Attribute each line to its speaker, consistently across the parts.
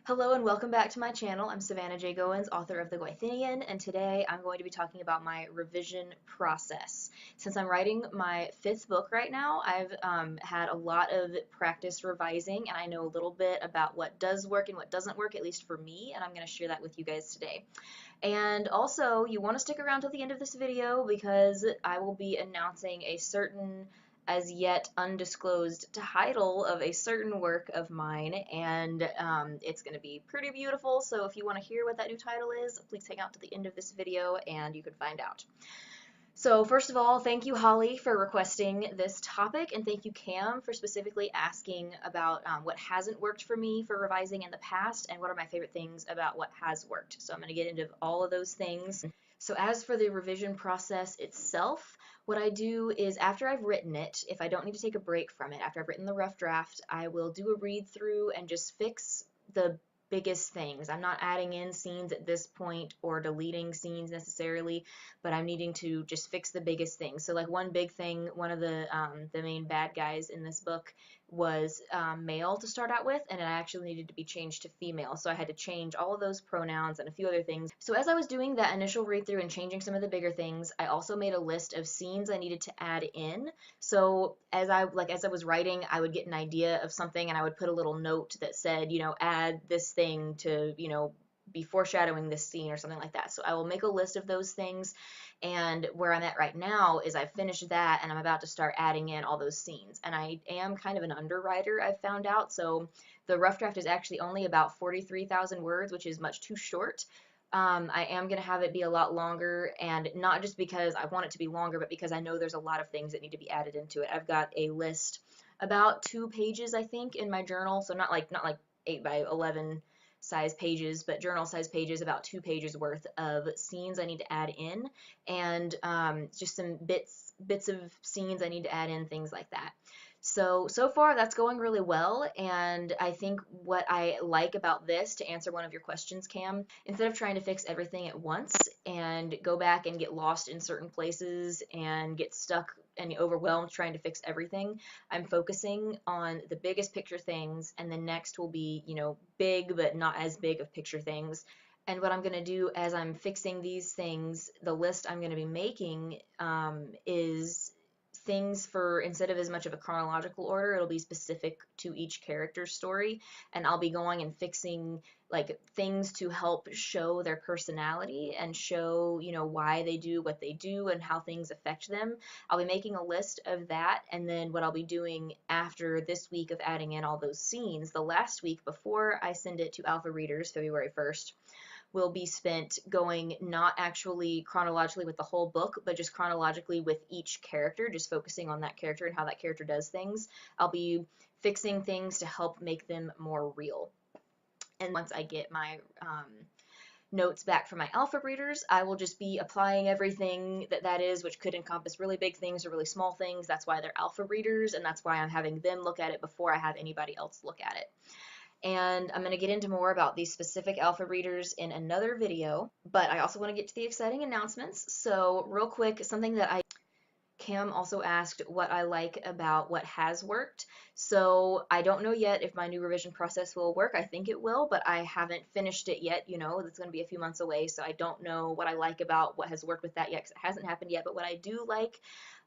Speaker 1: Hello and welcome back to my channel. I'm Savannah J. Goins, author of The Gwythinian, and today I'm going to be talking about my revision process. Since I'm writing my 5th book right now, I've had a lot of practice revising, and I know a little bit about what does work and what doesn't work, at least for me, and I'm going to share that with you guys today. And also, you want to stick around till the end of this video because I will be announcing a certain as yet undisclosed title of a certain work of mine, and it's going to be pretty beautiful, so if you want to hear what that new title is, please hang out to the end of this video and you can find out. So first of all, thank you, Holly, for requesting this topic, and thank you, Cam, for specifically asking about what hasn't worked for me for revising in the past and what are my favorite things about what has worked. So I'm going to get into all of those things. So as for the revision process itself, what I do is after I've written it, if I don't need to take a break from it, after I've written the rough draft, I will do a read through and just fix the biggest things. I'm not adding in scenes at this point or deleting scenes necessarily, but I'm needing to just fix the biggest things. So like one big thing, one of the main bad guys in this book was male to start out with, and it actually needed to be changed to female. So I had to change all of those pronouns and a few other things. So as I was doing that initial read through and changing some of the bigger things, I also made a list of scenes I needed to add in. So as I was writing, I would get an idea of something and I would put a little note that said, you know, add this thing to, you know, be foreshadowing this scene or something like that. So I will make a list of those things, and where I'm at right now is I've finished that and I'm about to start adding in all those scenes. And I am kind of an underwriter, I've found out, so the rough draft is actually only about 43,000 words, which is much too short. I am going to have it be a lot longer, and not just because I want it to be longer, but because I know there's a lot of things that need to be added into it. I've got a list about 2 pages, I think, in my journal, so not like 8 by 11 size pages, but journal size pages, about 2 pages worth of scenes I need to add in, and just some bits of scenes I need to add in, things like that. So far that's going really well, and I think what I like about this, to answer one of your questions, Cam, instead of trying to fix everything at once and go back and get lost in certain places and get stuck and overwhelmed trying to fix everything, I'm focusing on the biggest picture things, and then next will be, you know, big but not as big of picture things. And what I'm going to do as I'm fixing these things, the list I'm going to be making is things for, instead of as much of a chronological order, it'll be specific to each character's story, and I'll be going and fixing like things to help show their personality and show, you know, why they do what they do and how things affect them. I'll be making a list of that, and then what I'll be doing after this week of adding in all those scenes, the last week before I send it to alpha readers, February 1st, will be spent going not actually chronologically with the whole book, but just chronologically with each character, just focusing on that character and how that character does things. I'll be fixing things to help make them more real. And once I get my notes back from my alpha readers, I will just be applying everything that is, which could encompass really big things or really small things. That's why they're alpha readers, and that's why I'm having them look at it before I have anybody else look at it. And I'm going to get into more about these specific alpha readers in another video, but I also want to get to the exciting announcements. So real quick, something that Cam also asked what I like about what has worked. So I don't know yet if my new revision process will work. I think it will, but I haven't finished it yet. You know, it's going to be a few months away, so I don't know what I like about what has worked with that yet, because it hasn't happened yet. But what I do like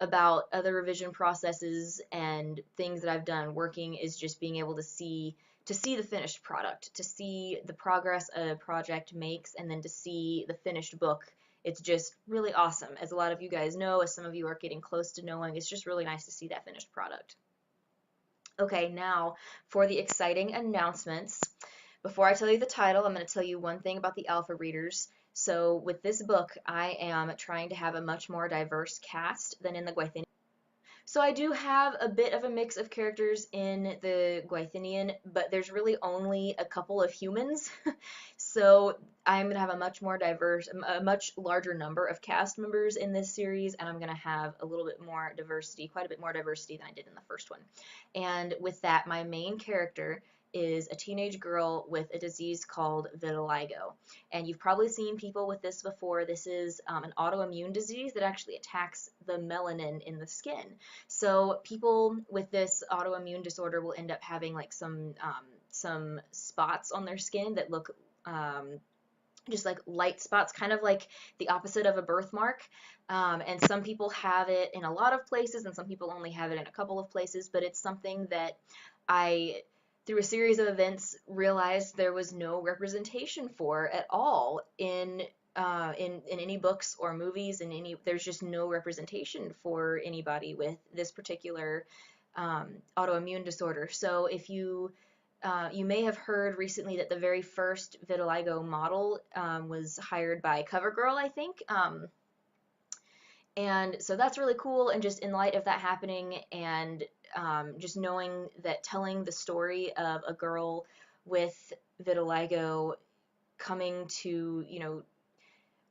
Speaker 1: about other revision processes and things that I've done working is just being able to see the finished product, to see the progress a project makes, and then to see the finished book. It's just really awesome. As a lot of you guys know, as some of you are getting close to knowing, it's just really nice to see that finished product. Okay, now for the exciting announcements. Before I tell you the title, I'm going to tell you one thing about the alpha readers. So with this book, I am trying to have a much more diverse cast than in the Gwythinian. So I do have a bit of a mix of characters in the Gwythinian, but there's really only a couple of humans. So I'm going to have a much more diverse, a much larger number of cast members in this series, and I'm going to have a little bit more diversity, quite a bit more diversity than I did in the first one. And with that, my main character is a teenage girl with a disease called vitiligo. And you've probably seen people with this before. This is an autoimmune disease that actually attacks the melanin in the skin. So people with this autoimmune disorder will end up having like some some spots on their skin that look just like light spots, kind of like the opposite of a birthmark. And some people have it in a lot of places, and some people only have it in a couple of places, but it's something that I, through a series of events, realized there was no representation for at all in any books or movies. There's just no representation for anybody with this particular autoimmune disorder. So if you may have heard recently that the very first vitiligo model was hired by CoverGirl, I think. And so that's really cool. And just in light of that happening, and just knowing that telling the story of a girl with vitiligo coming to,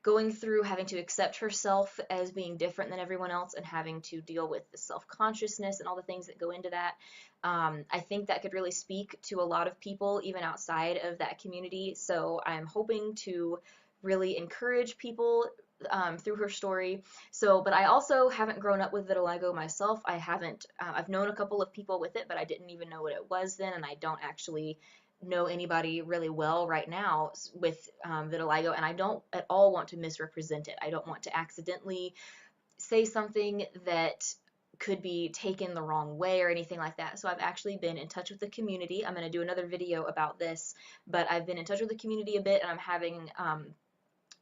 Speaker 1: going through having to accept herself as being different than everyone else and having to deal with the self-consciousness and all the things that go into that. I think that could really speak to a lot of people even outside of that community. So I'm hoping to really encourage people through her story. But I also haven't grown up with vitiligo myself. I've known a couple of people with it, but I didn't even know what it was then, and I don't actually know anybody really well right now with vitiligo, and I don't at all want to misrepresent it. I don't want to accidentally say something that could be taken the wrong way or anything like that. So I've actually been in touch with the community. I'm going to do another video about this, but I've been in touch with the community a bit, and I'm having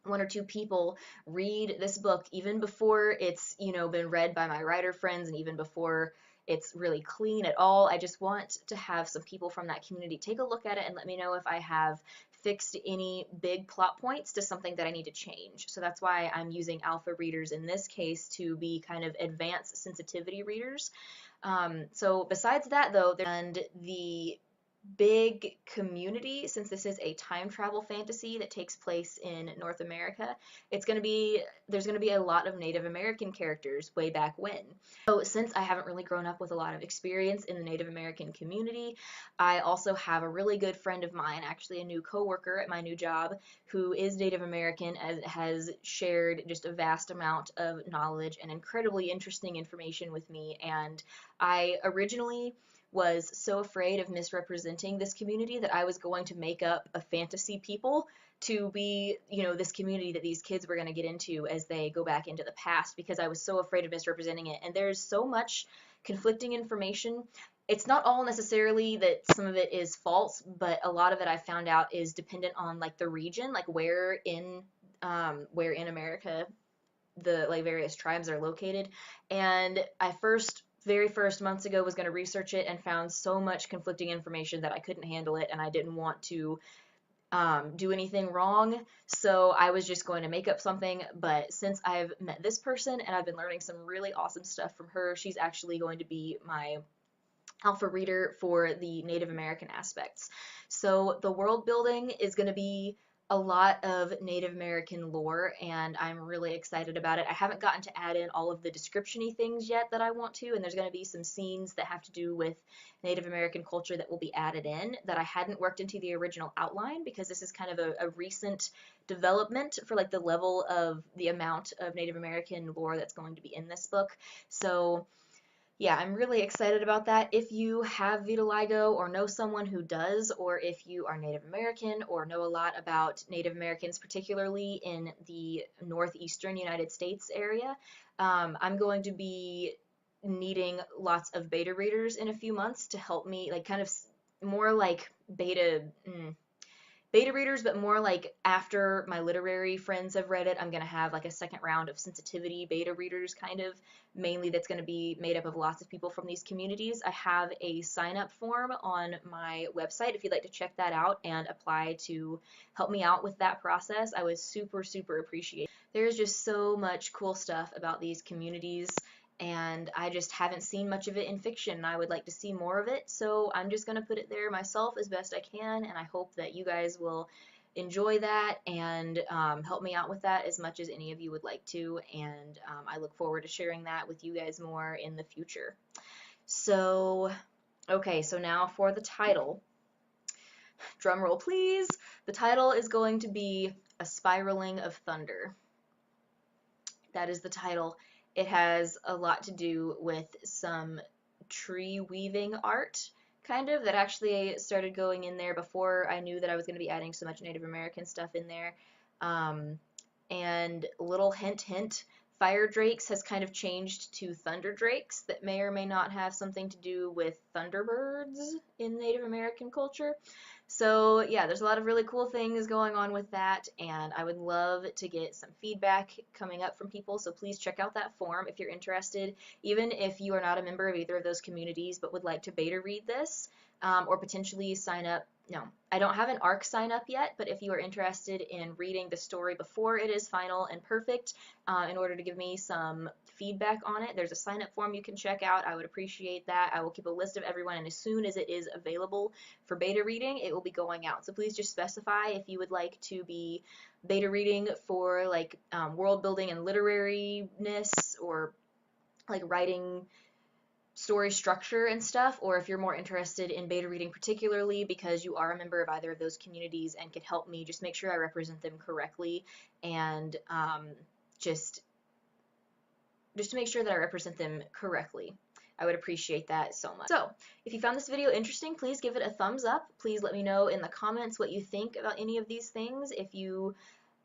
Speaker 1: one or two people read this book even before it's been read by my writer friends, and even before it's really clean at all. I just want to have some people from that community take a look at it and let me know if I have fixed any big plot points to something that I need to change. So that's why I'm using alpha readers in this case to be kind of advanced sensitivity readers. So besides that though, and the big community, since this is a time travel fantasy that takes place in North America, there's going to be a lot of Native American characters way back when. So since I haven't really grown up with a lot of experience in the Native American community, I also have a really good friend of mine, actually a new coworker at my new job, who is Native American and has shared just a vast amount of knowledge and incredibly interesting information with me. And I originally was so afraid of misrepresenting this community that I was going to make up a fantasy people to be, this community that these kids were going to get into as they go back into the past, because I was so afraid of misrepresenting it. And there's so much conflicting information. It's not all necessarily that some of it is false, but a lot of it I found out is dependent on like the region, like where in America the like various tribes are located. And I very first months ago was going to research it and found so much conflicting information that I couldn't handle it, and I didn't want to do anything wrong, so I was just going to make up something. But since I've met this person and I've been learning some really awesome stuff from her, she's actually going to be my alpha reader for the Native American aspects. So the world building is going to be a lot of Native American lore, and I'm really excited about it. I haven't gotten to add in all of the description-y things yet that I want to, and there's going to be some scenes that have to do with Native American culture that will be added in that I hadn't worked into the original outline, because this is kind of a recent development for like the level of the amount of Native American lore that's going to be in this book. So yeah, I'm really excited about that. If you have vitiligo or know someone who does, or if you are Native American or know a lot about Native Americans, particularly in the northeastern United States area, I'm going to be needing lots of beta readers in a few months to help me, like kind of more like beta readers, but more like after my literary friends have read it, I'm going to have like a second round of sensitivity beta readers, kind of, mainly that's going to be made up of lots of people from these communities. I have a sign up form on my website if you'd like to check that out and apply to help me out with that process. I would super, super appreciate it. There's just so much cool stuff about these communities, and I just haven't seen much of it in fiction, and I would like to see more of it, so I'm just going to put it there myself as best I can, and I hope that you guys will enjoy that and help me out with that as much as any of you would like to, and I look forward to sharing that with you guys more in the future. So, okay, so now for the title. Drum roll, please. The title is going to be A Spiraling of Thunder. That is the title. It has a lot to do with some tree weaving art, kind of, that actually started going in there before I knew that I was going to be adding so much Native American stuff in there. And little hint, hint, fire drakes has kind of changed to thunder drakes that may or may not have something to do with thunderbirds in Native American culture. So yeah, there's a lot of really cool things going on with that, and I would love to get some feedback coming up from people, so please check out that form if you're interested, even if you are not a member of either of those communities but would like to beta read this, or potentially sign up. No, I don't have an ARC sign up yet, but if you are interested in reading the story before it is final and perfect, in order to give me some feedback on it, there's a sign up form you can check out. I would appreciate that. I will keep a list of everyone, and as soon as it is available for beta reading, it will be going out. So please just specify if you would like to be beta reading for like world building and literariness, or like writing story structure and stuff, or if you're more interested in beta reading particularly because you are a member of either of those communities and can help me just make sure I represent them correctly, and just to make sure that I represent them correctly. I would appreciate that so much. So, if you found this video interesting, please give it a thumbs up. Please let me know in the comments what you think about any of these things. If you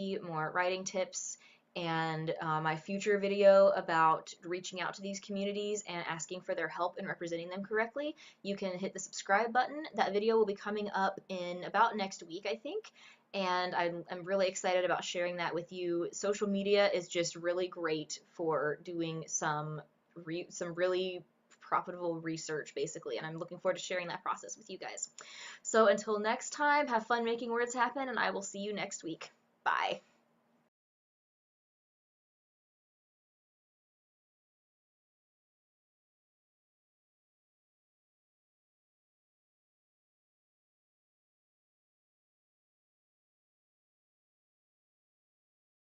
Speaker 1: need more writing tips, and my future video about reaching out to these communities and asking for their help in representing them correctly, you can hit the subscribe button. That video will be coming up in about next week, I think, and I'm really excited about sharing that with you. Social media is just really great for doing some really profitable research, basically, and I'm looking forward to sharing that process with you guys. So until next time, have fun making words happen, and I will see you next week. Bye.